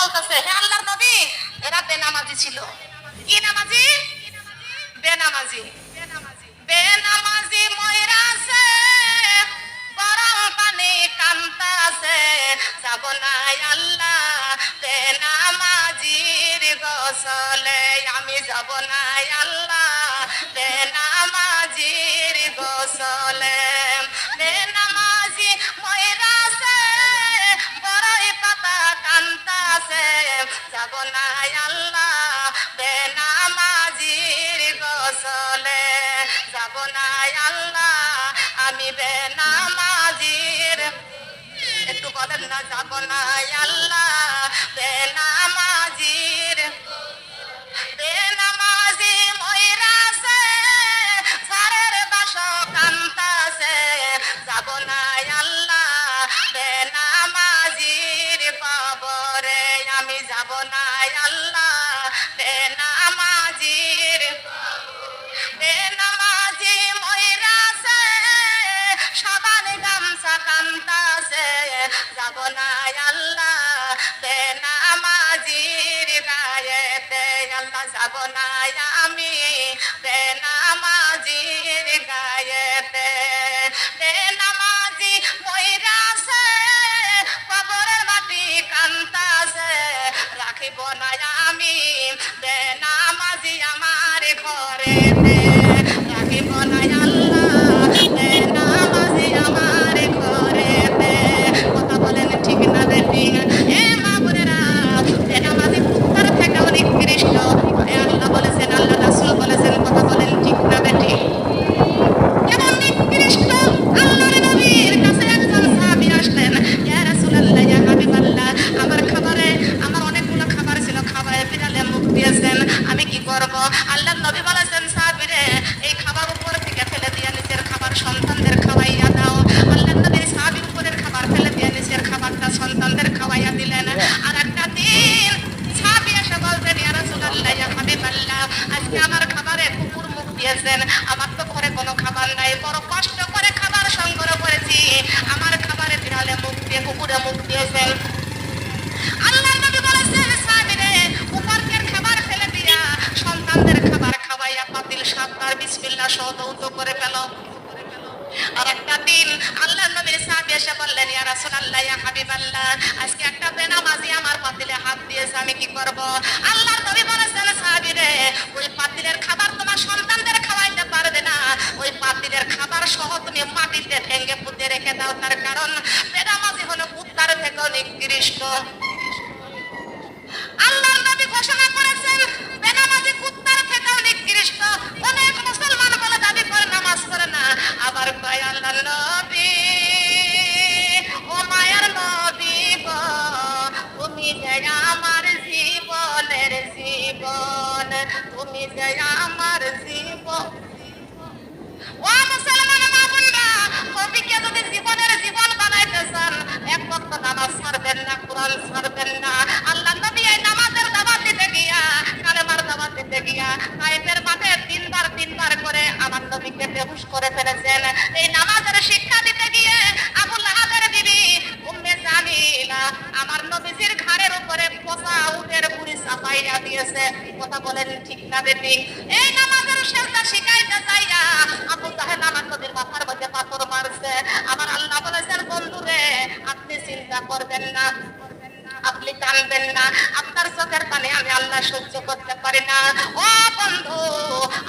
বলতেছে, হে আল্লাহর নবী, এরা বেনামাজি ছিল। কি নামাজি? বেনামাজি। বেনামাজি ময়রাছে, গরম পানি কান্তাছে, যাব না আল্লাহ বেনামাজির গোসলে, আমি যাব না আল্লাহ বেনামাজির গোসলে। বেনামাজি ময়রাছে, বড়ই পাতা কান্তাছে, যাব না আল্লাহ বেনামাজির গোসলে, যাব না আল্লাহ আমি বেনামাজির। একটু বলেন না, যাব না আল্লাহ বেনামাজির। বেনামাজি ময়রাছে, ঝাড়ের বাসা কান্তাছে, যাব না আল্লাহ বেনামাজির কবরে, আমি যাব না আল্লাহ বেনামাজির। বেনামাজি ময়রাছে, সাবান গামছা কান্তাছে, যাব না আল্লাহ বেনামাজির গায়েতে, আল্লাহ যাব না আমি বেনামাজির গায়েতে। বেনামাজি ময়রাছে, কবরের মাটি কান্তাছে, রাখিব না আমি বেনামাজি আমার ঘরেতে, রাখিব না আল্লাহ বেনামাজি আমার ঘরেতে। কথা বলেন ঠিক না বেঠিক? এ মা বোনেরা, বেনামাজি কুত্তার থেকে অনেক নিকৃষ্ট আল্লাহ বলেছেন, আল্লাহ রাসূল বলেছেন। কথা বলেন ঠিক না বেঠিক? কেমন নিকৃষ্ট! আল্লাহর নবীর কাছে একজন সাহাবী আসলেন, ইয়া রাসূলুল্লাহ, ইয়া হাবিবাল্লাহ, আমার খাবারে আমার অনেকগুলো খাবার ছিল, খাবারে বিড়ালে মুখ দিয়েছেন, আমি কি করব? আল্লাহর নবী বলেছেন, সাহাবীরে এই খাবার উপর থেকে ফেলে দিয়ে নিজের খাবার সন্তানদের খাওয়াইয়া দাও। আল্লাহর নবী সাহাবীর উপরের খাবার ফেলে দিয়ে নিজের খাবারটা সন্তানদের খাওয়াইয়া দিলেন। আর একটা দিন সাহাবী এসে বলতেন, ইয়া রাসূলুল্লাহ, ইয়া হাবিবাল্লাহ, আজকে আমার খাবারে কুকুর মুখ দিয়েছেন, আমার তো ঘরে কোনো খাবার নাই, বড় কষ্ট করে খাবার সংগ্রহ করেছি, আমার খাবারে বিড়ালে মুখ দিয়ে কুকুরে মুখ দিয়েছেন। আল্লাহর নবী বলেছেন, সাহাবীরে কুকুরের খাবার ফেলে দিয়া সন্তানদের খাবার খাওয়াইয়া পাতিল সাতবার বিসমিল্লাহ সহ দৌত করে ফেলো। আর একটা দিন আল্লাহর নবীর সাহাবী এসে বললেন, ইয়া রাসূলুল্লাহ, ইয়া হাবিবাল্লাহ, আজকে একটা বেনামাজি আমার পাতিলে হাত দিয়েছে, আমি কি করব? আল্লাহর নবী বলেছেন, সাহাবীরে ওই পাতিলের খাবার তোমার সন্তানদের খাওয়াইতে পারবে না, ওই পাতিলের খাবার সহ তুমি মাটিতে ঠেঙ্গে পুঁতে রেখে দাও, তার কারণ বেনামাজি হলো কুত্তার থেকেও নিকৃষ্ট। আল্লাহর নবী ঘোষণা করেছেন, বেনামাজি কুত্তার থেকেও নিকৃষ্ট। অনেক মুসলমান বলে দাবি করে নামাজ পড়ে না, আবার কয় আল্লাহর নবী, ও মায়ার নবী গো, তুমি যে আমার জীবনের জীবন, তুমি যে আমার জীবন। ও মুসলমান মা বোনরা, নবীকে যদি জীবনের জীবন বানাইতে চান, এক ওয়াক্ত নামাজ ছাড়বেন না, কোরআন ছাড়বেন না। আল্লাহ নবী এই নামাজের দাওয়াত দিতে গিয়া, কালেমার দাওয়াত দিতে গিয়া তায়েফের মাঠে তিনবার করে আমার নবীকে বেহুশ করে ফেলেছেন। এই নামাজের শিক্ষা দিতে গিয়ে আবু লাহাবের বিবি উম্মে জামিলা আমার নবীজির ঘাড়ের উপরে পচা উটের বুড়ি চাপাইয়া দিয়েছে। কথা বলেন ঠিক না বেঠিক? এই নামাজের শিক্ষা শিখাইতে চাইয়া আবু জাহেল আমার নবীর মাথার মধ্যে পাথর মারছে। আমার আল্লাহ বলেছেন, বন্ধুরে আপনি চিন্তা করবেন না, আপনি কানবেন না, আপনার চোখের পানি আমি আল্লাহ সহ্য করতে পারি না। ও বন্ধু,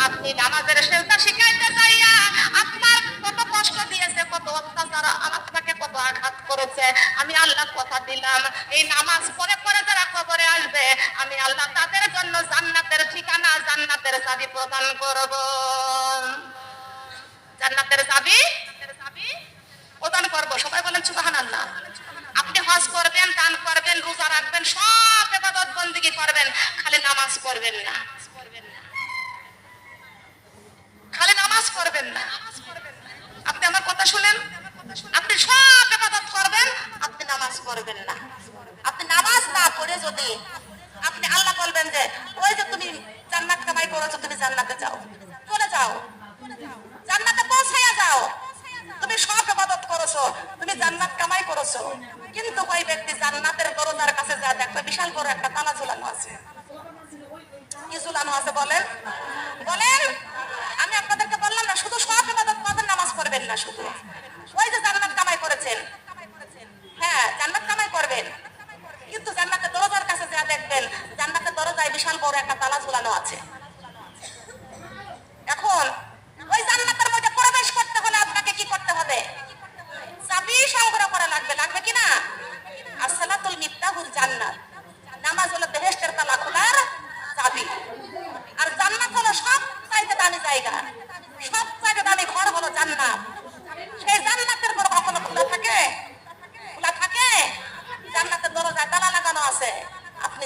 আপনি নামাজের শিক্ষা শিখাইতে চাইয়া আপনার কত কষ্ট দিয়েছে, কত অত্যাচার, আপনাকে কত আঘাত করেছে, আমি আল্লাহ কথা দিলাম এই নামাজ পড়ে পড়ে যারা কবরে আসবে, আমি আল্লাহ তাদের জন্য জান্নাতের ঠিকানা, জান্নাতের চাবি প্রদান করব। জান্নাতের চাবি প্রদান করব। সবাই বলেন সুবহানাল্লাহ। আপনি হজ করবেন, দান করবেন, রোজা রাখবেন, সব ইবাদত বন্দেগী করবেন, খালি নামাজ পড়বেন না, খালি নামাজ পড়বেন না। আপনি আমার কথা শুনেন, আপনি সব ইবাদত করবেন, আপনি নামাজ পড়বেন না। আপনি নামাজ না পড়ে যদি আপনি আল্লাহ বলবেন যে ওই যে তুমি জান্নাত কামাই করেছো, তুমি জান্নাতে যাও, চলে যাও, জান্নাতে পৌঁছায়া যাও, তুমি সব ইবাদত করেছো, তুমি জান্নাত কামাই করেছো, কিন্তু ওই ব্যক্তি জান্নাতের দরজার কাছে যা দেখবে বিশাল বড় একটা তালা ঝুলানো আছে। কি ঝুলানো আছে বলেন? বলেন। আমি আপনাদেরকে বললাম না শুধু সব ইবাদত করবেন, নামাজ পড়বেন না শুধু। ওই যে জান্নাত কামাই করেছেন, হ্যাঁ জান্নাত কামাই করবেন, কিন্তু জান্নাতের দরজার কাছে যা দেখবেন জান্নাতের দরজায় বিশাল বড় একটা তালা ঝুলানো আছে। এখন ওই জান্নাতের মধ্যে প্রবেশ করতে হলে আপনাকে কি করতে হবে? চাবি সংগ্রহ করা লাগবে, লাগবে কিনা? আসসালাতুল মিফতাহুল জান্নাত, নামাজ হলো বেহেশতের তালা খোলার চাবি। আর জান্নাত হলো সব চাইতে দামি জায়গা, সব চাইতে দামি ঘর হলো জান্নাত। সেই জান্নাতের পর কখনো খোলা থাকে? খোলা থাকে? জান্নাতের দরজায় তালা লাগানো আছে, আপনি